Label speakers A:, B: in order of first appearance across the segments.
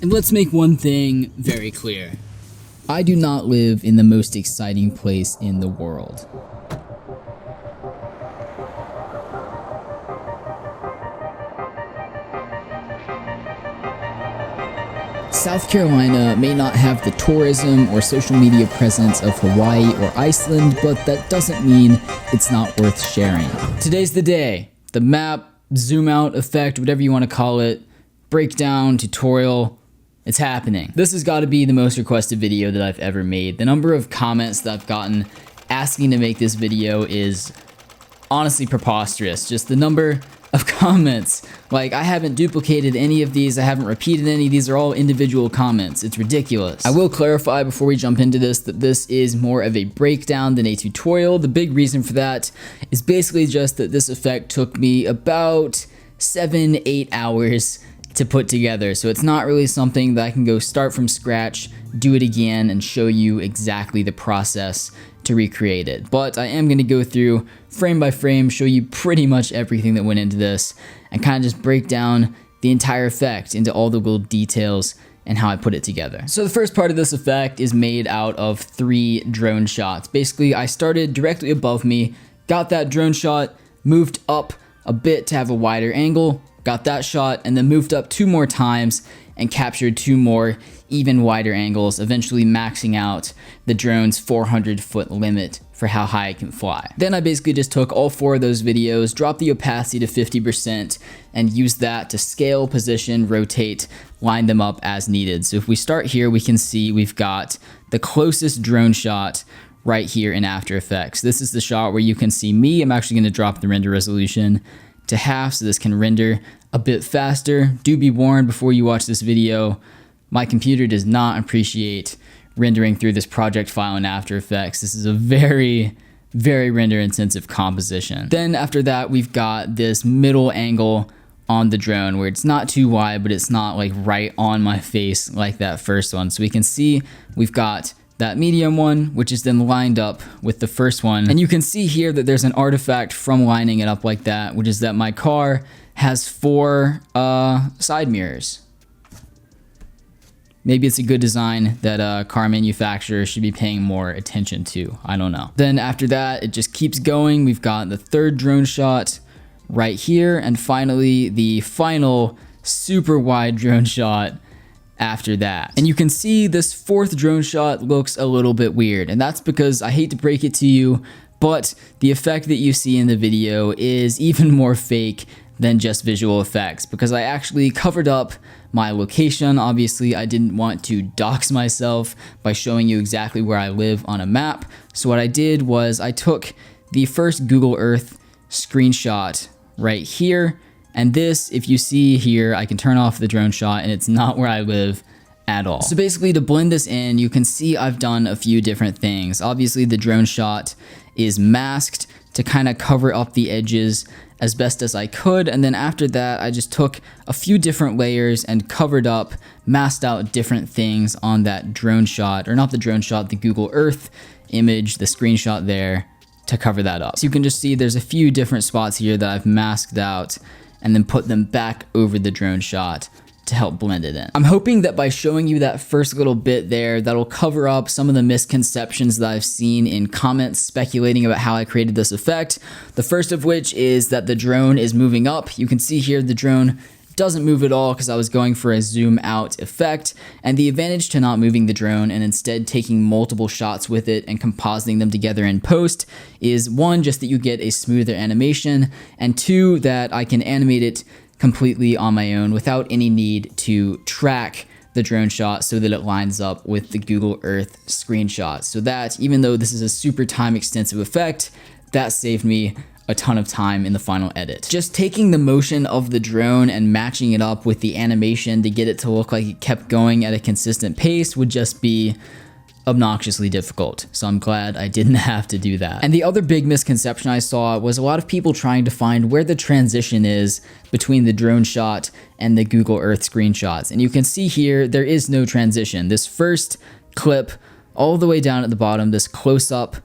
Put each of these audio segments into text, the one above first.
A: And let's make one thing very clear. I do not live in the most exciting place in the world. South Carolina may not have the tourism or social media presence of Hawaii or Iceland, but that doesn't mean it's not worth sharing. Today's the day. The map, zoom out effect, whatever you want to call it, breakdown, tutorial, it's happening. This has got to be the most requested video that I've ever made. The number of comments that I've gotten asking to make this video is honestly preposterous. Just the number of comments. Like, I haven't duplicated any of these, I haven't repeated any, these are all individual comments. It's ridiculous. I will clarify before we jump into this that this is more of a breakdown than a tutorial. The big reason for that is basically just that this effect took me about 7-8 hours to put together. So it's not really something that I can go start from scratch, do it again, and show you exactly the process to recreate it. But I am going to go through frame by frame, show you pretty much everything that went into this, and kind of just break down the entire effect into all the little details and how I put it together. So the first part of this effect is made out of 3 drone shots. Basically, I started directly above me, got that drone shot, moved up a bit to have a wider angle, got that shot, and then moved up 2 more times and captured 2 more even wider angles, eventually maxing out the drone's 400-foot limit for how high it can fly. Then I basically just took all 4 of those videos, dropped the opacity to 50%, and used that to scale, position, rotate, line them up as needed. So if we start here, we can see we've got the closest drone shot right here in After Effects. This is the shot where you can see me. I'm actually going to drop the render resolution to half so this can render a bit faster. Do be warned before you watch this video, my computer does not appreciate rendering through this project file in After Effects. This is a very, very render intensive composition. Then after that, we've got this middle angle on the drone where it's not too wide, but it's not like right on my face like that first one. So we can see we've got that medium one, which is then lined up with the first one. And you can see here that there's an artifact from lining it up like that, which is that my car has 4 side mirrors. Maybe it's a good design that car manufacturers should be paying more attention to. I don't know. Then after that, it just keeps going. We've got the 3rd drone shot right here. And finally, the final super wide drone shot after that. And you can see this 4th drone shot looks a little bit weird. And that's because, I hate to break it to you, but the effect that you see in the video is even more fake than just visual effects, because I actually covered up my location. Obviously, I didn't want to dox myself by showing you exactly where I live on a map. So what I did was I took the first Google Earth screenshot right here. And this, if you see here, I can turn off the drone shot and it's not where I live at all. So basically, to blend this in, you can see I've done a few different things. Obviously, the drone shot is masked to kind of cover up the edges as best as I could. And then after that, I just took a few different layers and covered up, masked out different things on that drone shot, or not the drone shot, the Google Earth image, the screenshot there, to cover that up. So you can just see there's a few different spots here that I've masked out and then put them back over the drone shot to help blend it in. I'm hoping that by showing you that first little bit there, that'll cover up some of the misconceptions that I've seen in comments speculating about how I created this effect. The first of which is that the drone is moving up. You can see here the drone doesn't move at all because I was going for a zoom out effect. And the advantage to not moving the drone and instead taking multiple shots with it and compositing them together in post is 1, just that you get a smoother animation, and 2, that I can animate it completely on my own without any need to track the drone shot so that it lines up with the Google Earth screenshot. So that, even though this is a super time extensive effect, that saved me a ton of time in the final edit. Just taking the motion of the drone and matching it up with the animation to get it to look like it kept going at a consistent pace would just be obnoxiously difficult. So I'm glad I didn't have to do that. And the other big misconception I saw was a lot of people trying to find where the transition is between the drone shot and the Google Earth screenshots. And you can see here, there is no transition. This first clip all the way down at the bottom, this close up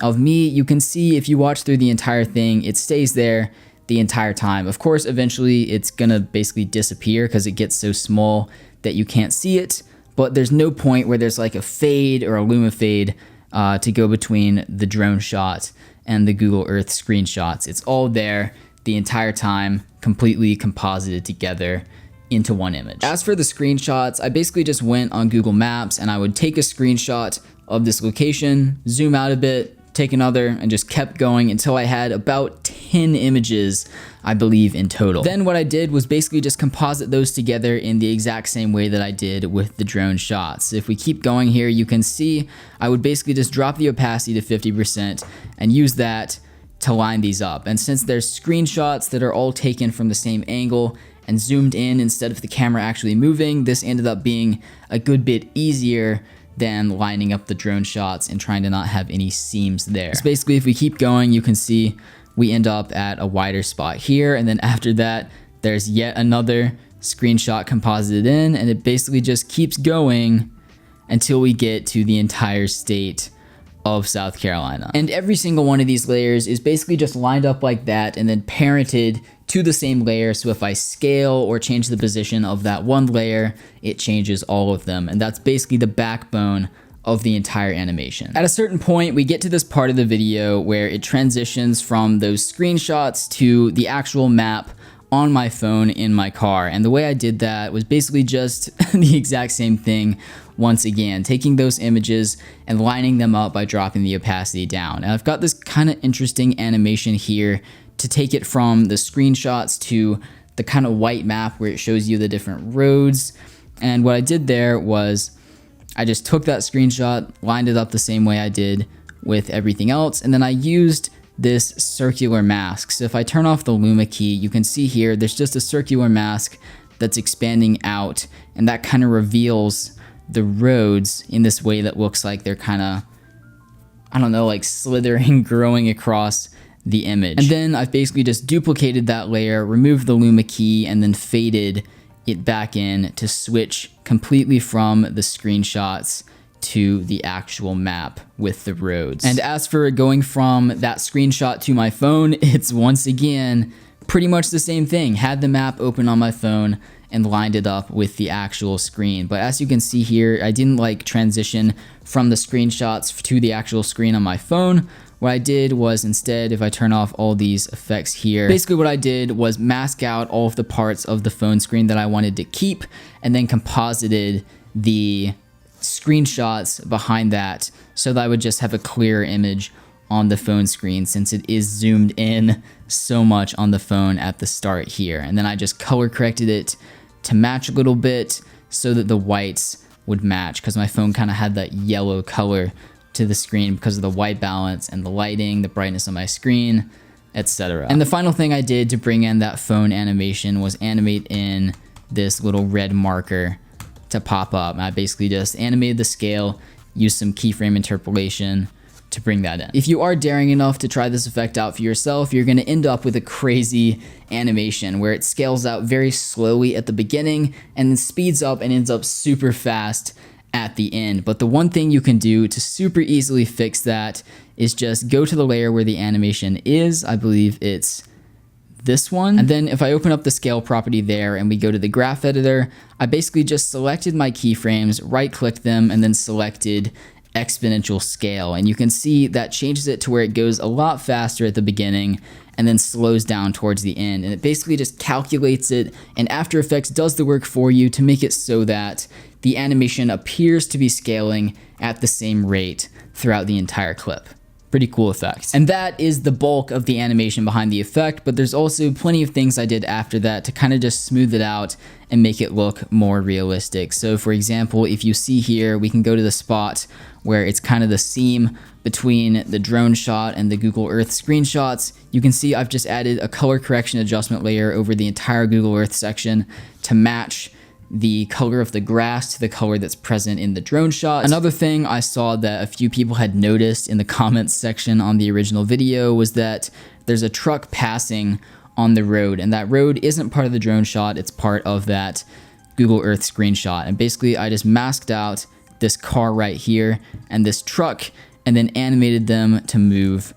A: of me, you can see if you watch through the entire thing, it stays there the entire time. Of course, eventually it's gonna basically disappear because it gets so small that you can't see it, but there's no point where there's like a fade or a luma fade to go between the drone shot and the Google Earth screenshots. It's all there the entire time, completely composited together into one image. As for the screenshots, I basically just went on Google Maps and I would take a screenshot of this location, zoom out a bit, take another, and just kept going until I had about 10 images, I believe, in total. Then what I did was basically just composite those together in the exact same way that I did with the drone shots. If we keep going here, you can see I would basically just drop the opacity to 50% and use that to line these up. And since there's screenshots that are all taken from the same angle and zoomed in instead of the camera actually moving, this ended up being a good bit easier than lining up the drone shots and trying to not have any seams there. So basically, if we keep going, you can see we end up at a wider spot here. And then after that, there's yet another screenshot composited in, and it basically just keeps going until we get to the entire state of South Carolina. And every single one of these layers is basically just lined up like that and then parented to the same layer. So if I scale or change the position of that one layer, it changes all of them. And that's basically the backbone of the entire animation. At a certain point, we get to this part of the video where it transitions from those screenshots to the actual map on my phone in my car. And the way I did that was basically just the exact same thing once again, taking those images and lining them up by dropping the opacity down. And I've got this kind of interesting animation here to take it from the screenshots to the kind of white map where it shows you the different roads. And what I did there was I just took that screenshot, lined it up the same way I did with everything else, and then I used this circular mask. So if I turn off the Luma key, you can see here there's just a circular mask that's expanding out, and that kind of reveals the roads in this way that looks like they're kind of, I don't know, like slithering, growing across the image. And then I've basically just duplicated that layer, removed the Luma key, and then faded it back in to switch completely from the screenshots to the actual map with the roads. And as for going from that screenshot to my phone, it's once again pretty much the same thing. Had the map open on my phone and lined it up with the actual screen. But as you can see here, I didn't like transition from the screenshots to the actual screen on my phone. What I did was instead, if I turn off all these effects here, basically what I did was mask out all of the parts of the phone screen that I wanted to keep and then composited the screenshots behind that so that I would just have a clearer image on the phone screen since it is zoomed in so much on the phone at the start here. And then I just color corrected it to match a little bit so that the whites would match because my phone kind of had that yellow color to the screen because of the white balance and the lighting, the brightness on my screen, etc. And the final thing I did to bring in that phone animation was animate in this little red marker to pop up. And I basically just animated the scale, used some keyframe interpolation to bring that in. If you are daring enough to try this effect out for yourself, you're going to end up with a crazy animation where it scales out very slowly at the beginning and then speeds up and ends up super fast at the end. But the one thing you can do to super easily fix that is just go to the layer where the animation is. I believe it's this one. And then if I open up the scale property there and we go to the graph editor, I basically just selected my keyframes, right clicked them, and then selected exponential scale. And you can see that changes it to where it goes a lot faster at the beginning and then slows down towards the end. And it basically just calculates it, and After Effects does the work for you to make it so that the animation appears to be scaling at the same rate throughout the entire clip. Pretty cool effect. And that is the bulk of the animation behind the effect, but there's also plenty of things I did after that to kind of just smooth it out and make it look more realistic. So for example, if you see here, we can go to the spot where it's kind of the seam between the drone shot and the Google Earth screenshots. You can see I've just added a color correction adjustment layer over the entire Google Earth section to match the color of the grass to the color that's present in the drone shot. Another thing I saw that a few people had noticed in the comments section on the original video was that there's a truck passing on the road, and that road isn't part of the drone shot, it's part of that Google Earth screenshot. And basically I just masked out this car right here and this truck and then animated them to move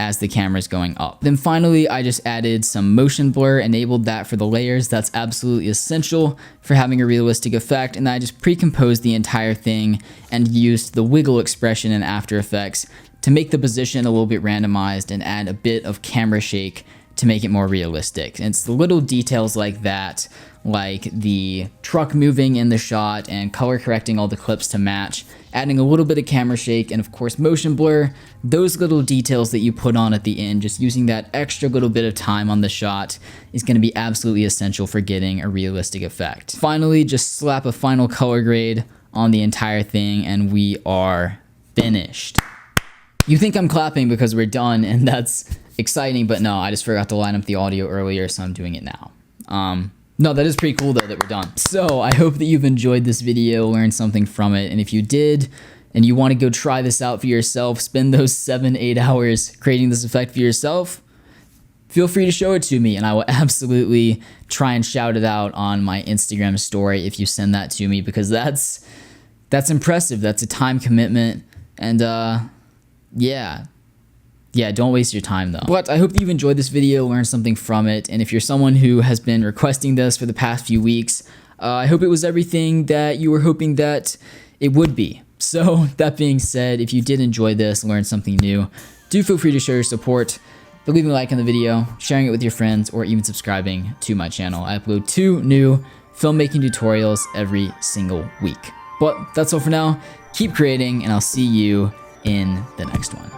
A: as the camera is going up. Then finally, I just added some motion blur, enabled that for the layers. That's absolutely essential for having a realistic effect. And I just pre-composed the entire thing and used the wiggle expression in After Effects to make the position a little bit randomized and add a bit of camera shake to make it more realistic. And it's the little details like that, like the truck moving in the shot and color correcting all the clips to match, adding a little bit of camera shake, and of course motion blur. Those little details that you put on at the end, just using that extra little bit of time on the shot, is going to be absolutely essential for getting a realistic effect. Finally, just slap a final color grade on the entire thing and we are finished. You think I'm clapping because we're done, and that's exciting, but no, I just forgot to line up the audio earlier, so I'm doing it now. No, that is pretty cool though that we're done. So I hope that you've enjoyed this video, learned something from it, and if you did, and you want to go try this out for yourself, spend those 7-8 hours creating this effect for yourself, feel free to show it to me, and I will absolutely try and shout it out on my Instagram story if you send that to me, because that's impressive. That's a time commitment, and yeah, don't waste your time though. But I hope that you've enjoyed this video, learned something from it, and if you're someone who has been requesting this for the past few weeks, I hope it was everything that you were hoping that it would be. So that being said, if you did enjoy this, learn something new, do feel free to show your support by leaving a like on the video, sharing it with your friends, or even subscribing to my channel. I upload 2 new filmmaking tutorials every single week. But that's all for now. Keep creating, and I'll see you in the next one.